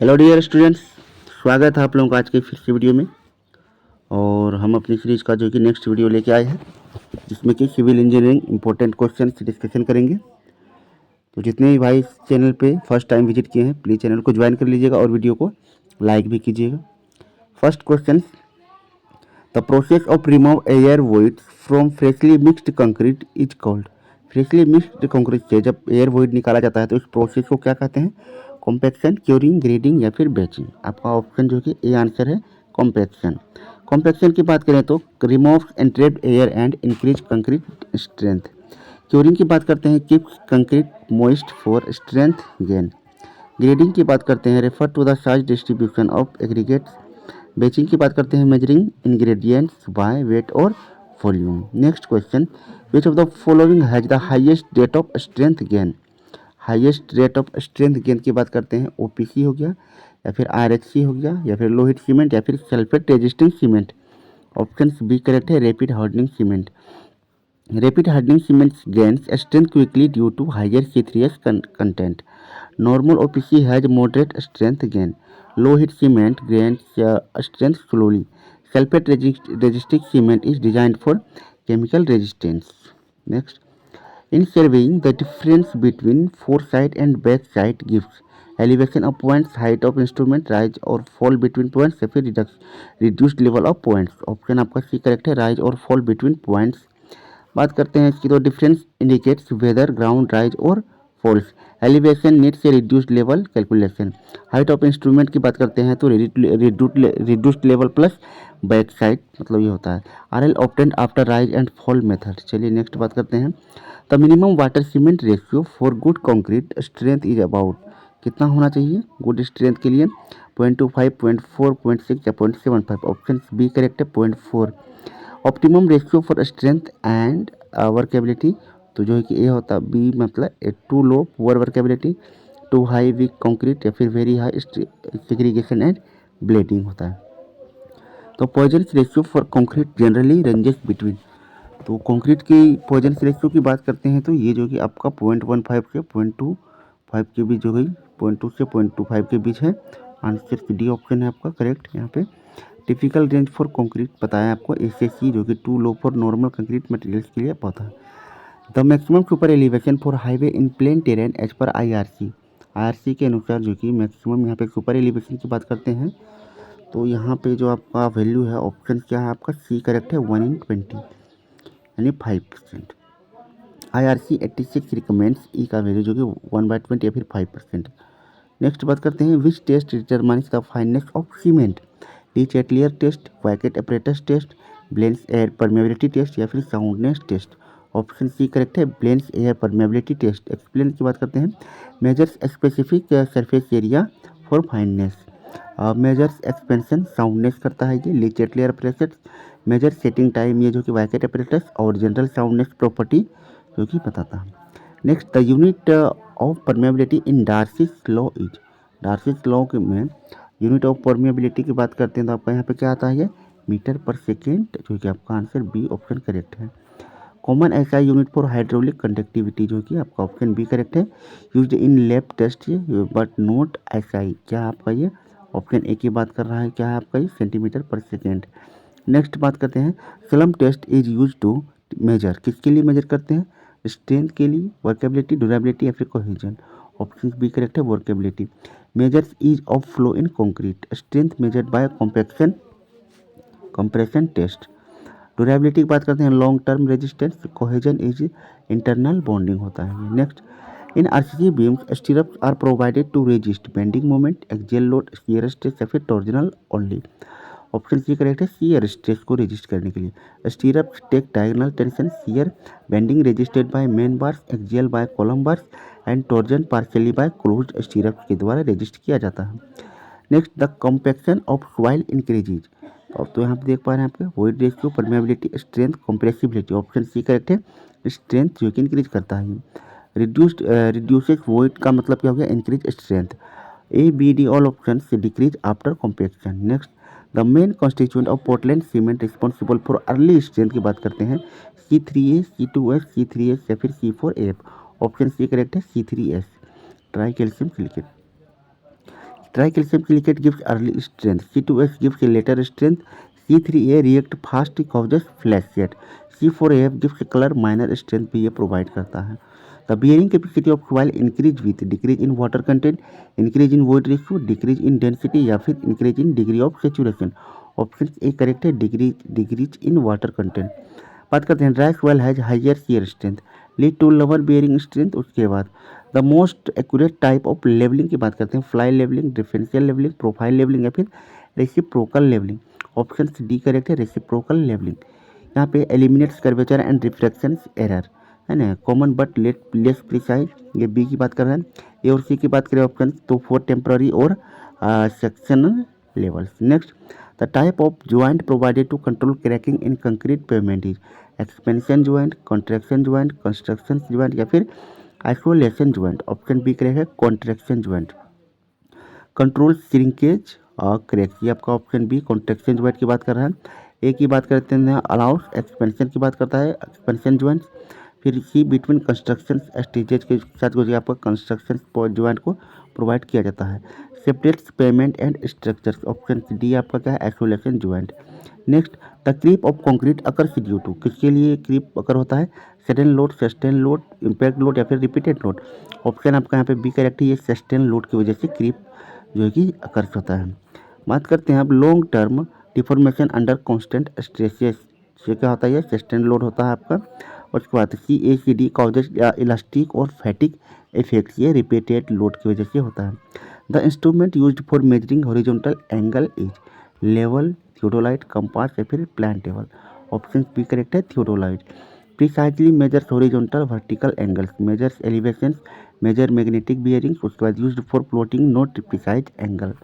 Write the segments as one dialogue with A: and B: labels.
A: Hello dear students, स्वागत है आप लोगों का आज के फिर से वीडियो में। और हम अपनी सीरीज का जो कि नेक्स्ट वीडियो लेके आए हैं, जिसमें कि civil engineering important question discussion करेंगे। तो जितने भी भाई इस चैनल पे फर्स्ट टाइम विजिट किए हैं, प्लीज़ चैनल को ज्वाइन कर लीजिएगा और वीडियो को लाइक भी कीजिएगा। First question, the process of remove air void from freshly mixed concrete is called. Freshly mixed concrete से जब एयर वॉइड निकाला जाता है तो इस प्रोसेस को क्या कहते हैं? कॉम्पैक्शन, क्योरिंग, ग्रेडिंग या फिर बैचिंग। आपका ऑप्शन जो कि ए आंसर है, कॉम्पैक्शन। कॉम्पैक्शन की बात करें तो remove entrapped air and increase concrete strength. Curing की बात करते हैं, keeps concrete moist for strength gain. Grading की बात करते हैं, refer to the size distribution of aggregates. Batching की बात करते हैं, मेजरिंग इंग्रेडिएंट्स बाय वेट और volume. Next question, which of the following has the highest rate of strength gain. Highest rate of strength gain की बात करते हैं, OPC हो गया या फिर आरएचसी हो गया या फिर लोहित सीमेंट या फिर sulphate resisting cement. Option B correct है, rapid hardening cement. Rapid hardening cement gains strength quickly due to higher C3S content. Normal OPC has moderate strength gain. Low heat cement gains strength slowly. Sulfate resisting cement is designed for chemical resistance. Next, in surveying, the difference between foresight and backside gives elevation of points, height of instrument, rise or fall between points या फिर reduced level of points. Option आपका सी correct है, rise और fall between points। बात करते हैं इसकी, तो difference indicates whether ground rise और फॉल्स। एलिवेशन नीड्स से reduced level calculation. Height of instrument की बात करते हैं तो reduced level plus back side, मतलब ये होता है। R L obtained after rise and fall method. चलिए नेक्स्ट बात करते हैं, the minimum water cement ratio for good concrete strength is about. कितना होना चाहिए गुड स्ट्रेंथ के लिए? 0.25, 0.4, 0.6 या 0.75। ऑप्शन बी करेक्ट है, 0.4। Optimum ratio for strength and workability, तो जो है कि ए होता है बी, मतलब too low poor workability, too high weak concrete या फिर very high segregation and bleeding होता है। तो Poisson's ratio for concrete generally ranges between. तो कंक्रीट की पॉइजनस रेशियो की बात करते हैं तो ये जो कि आपका 0.15 से 0.25 के बीच हो गई, 0.2 से 0.25 के बीच है। आंसर डी ऑप्शन है आपका करेक्ट यहाँ पे। टिपिकल रेंज फॉर कंक्रीट बताया आपको, एसएससी जो कि too low for normal concrete materials के लिए पता है। The maximum super elevation for highway in plain terrain as per IRC. IRC के अनुसार जो कि मैक्सिमम यहाँ पे सुपर एलिवेशन की बात करते हैं तो यहाँ पे जो आपका वैल्यू है, ऑप्शन क्या है आपका सी करेक्ट है, 1/20 यानी 5%। आईआरसी 86 रिकमेंड्स ई का वैल्यू जो कि 1/20 या फिर 5%। नेक्स्ट बात करते हैं, which test determines the fineness of cement. De Chatelier test, Vicat apparatus test, Blaine's air permeability test या फिर soundness test. Option C correct है, Blaine's air permeability test. Explain की बात करते हैं, measures specific surface area for fineness. Measures expansion soundness करता है ये। Le Chatelier apparatus measure setting time, ये जो कि वैकेट अपरेटस, और जनरल साउंडनेस प्रॉपर्टी जो कि बताता है। Next, the unit of permeability in Darcy's law is. Darcy's law में यूनिट ऑफ परमेबिलिटी की बात करते हैं तो आपका यहाँ पे क्या आता है, ये मीटर पर सेकेंड, जो कि आपका आंसर बी ऑप्शन करेक्ट है। Common SI unit for hydraulic conductivity, जो कि आपका ऑप्शन बी करेक्ट है। Used in lab test but not SI, क्या आपका ये ऑप्शन ए की बात कर रहा है, क्या है आपका ये सेंटीमीटर पर सेकेंड। नेक्स्ट बात करते हैं, slump test is use to measure, किसके लिए मेजर करते हैं? स्ट्रेंथ के लिए, वर्केबिलिटी, ड्यूरेबिलिटी या फिर कोहेजन। ऑप्शन बी करेक्ट है, workability. Measures ease of flow in concrete, strength measured by compaction compression test. Durability की बात करते हैं, long term resistance, cohesion is internal bonding होता है। Next, in RCC beams stirrups are provided to resist bending moment, axial load, shear stress या फिर torsional only. Option C correct है, shear stress को रेजिस्ट करने के लिए। Stirrup take diagonal tension, shear bending resisted by main bars, axial by column bars and torsion partially by closed stirrup के द्वारा resist किया जाता है। Next, the compaction of soil increases. अब तो यहाँ पे देख पा रहे हैं आपके void ratio, permeability, strength, compressibility. Option C correct है, स्ट्रेंथ जो कि इंक्रीज करता है। रिड्यूसेस वॉइड का मतलब क्या हो गया, increase strength. A B D all option से decrease after compaction. Next, the main constituent of Portland cement responsible for early strength की बात करते हैं, C3A, C2S, C3S या फिर C4F। ऑप्शन सी करेक्ट है, C3S, tri calcium silicate. Tricalcium silicate gives early strength, C2H gives later strength, C3A react fast causes flash set, C4AF gives colour minor strength भी ये provide करता है। The bearing capacity of soil increase with decrease in water content, increase in void ratio, decrease in density या फिर increase in degree of saturation. Option A correct है, decrease in water content. बात करते हैं dry soil has higher shear strength, lead to lower bearing strength. उसके बाद the most accurate type of levelling की बात करते हैं, fly levelling, differential levelling, profile levelling या फिर reciprocal levelling. Option D correct है, रेसिप्रोकल लेवलिंग। यहाँ पे eliminates curvature and refraction error, है ना, कॉमन बट लेस प्रिसाइज, ये बी की बात कर रहे हैं। ए और सी की बात करें ऑप्शन तो फॉर टेम्पररी और sectional levels. Next, the type of joint provided to control cracking in concrete pavement is expansion joint, contraction joint, construction joint या फिर isolation joint. Option B correct है, कॉन्ट्रैक्शन ज्वाइंट। कंट्रोल श्रिंकेज और crack, ये आपका option B contraction joint की बात कर रहा है। ए की बात करते हैं अलाउस एक्सपेंशन की बात करता है, एक्सपेंशन ज्वाइंट। फिर सी बिटवीन कंस्ट्रक्शन स्टेजेज के साथ जो आपका कंस्ट्रक्शन ज्वाइंट को प्रोवाइड किया जाता है। Separates pavement and structures, option D आपका क्या है, isolation joint. Next, the creep of concrete occurs due to, किसके लिए क्रीप अकर होता है, sudden load, sustain load, impact load या फिर रिपीटेड लोड। ऑप्शन आपका यहाँ पे बी करेक्ट है, ये सस्टेन लोड की वजह से क्रीप जो है कि अकर्स होता है। बात करते हैं अब long term deformation under constant stresses से क्या होता है, ये सस्टेन लोड होता है आपका। और उसके बाद CACD कॉजेज इलास्टिक और फैटिक इफेक्ट्स, ये रिपीटेड लोड की वजह से होता है। The instrument used for measuring horizontal angle is level, theodolite, compass या फिर plane table. Option B correct है, theodolite. Precisely measures horizontal vertical angles, measures elevations, measure magnetic bearings. उसके बाद used for plotting not precise angle.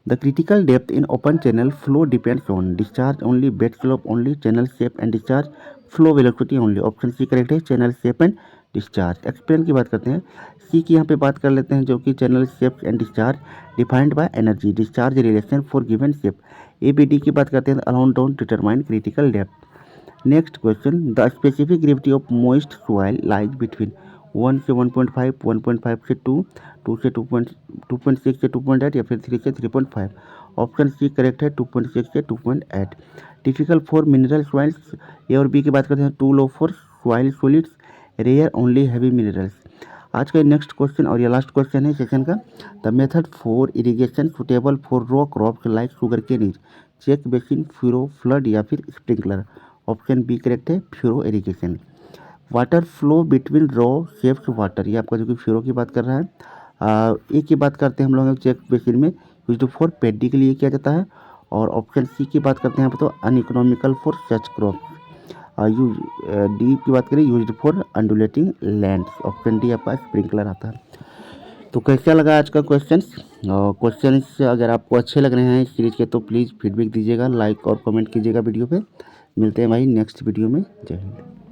A: The critical depth in open channel flow depends on discharge only, bed slope only, channel shape and discharge, flow velocity only. Option C correct है, channel shape and discharge. Explain की बात करते हैं, सी की यहाँ पे बात कर लेते हैं जो कि channel shape and discharge defined by energy discharge relation for given shape. ABD की बात करते हैं, alone don't determine critical depth. Next question, the specific gravity of moist soil lies between 1 से 1.5, 1.5 से 2, 2 से 2.6 से 2.8 या फिर 3 से 3.5। ऑप्शन सी करेक्ट है, 2.6 से 2.8। Difficult for mineral soils, A और बी की बात करते हैं, too low for soil solids, rare only heavy minerals. आज का नेक्स्ट क्वेश्चन और ये लास्ट क्वेश्चन है सेशन का, the method for irrigation suitable for row crops like sugar cane is check basin, furrow, flood या फिर स्प्रिंकलर। ऑप्शन बी करेक्ट है, furrow irrigation. Water flow between row shapes water, ये आपका जो कि furrow की बात कर रहा है। ए की बात करते हैं हम लोग चेक बेसिन में यूज फॉर पेडी के लिए किया जाता है। और ऑप्शन सी की बात करते हैं यहाँ पर तो uneconomical for such crop. Use D की बात करें use for undulating lands. Option D आपका स्प्रिंकलर आता है। तो कैसा लगा आज का क्वेश्चंस? क्वेश्चंस अगर आपको अच्छे लग रहे हैं इस सीरीज के तो प्लीज़ फीडबैक दीजिएगा, लाइक और कमेंट कीजिएगा वीडियो पे। मिलते हैं भाई नेक्स्ट वीडियो में। जय हिंद।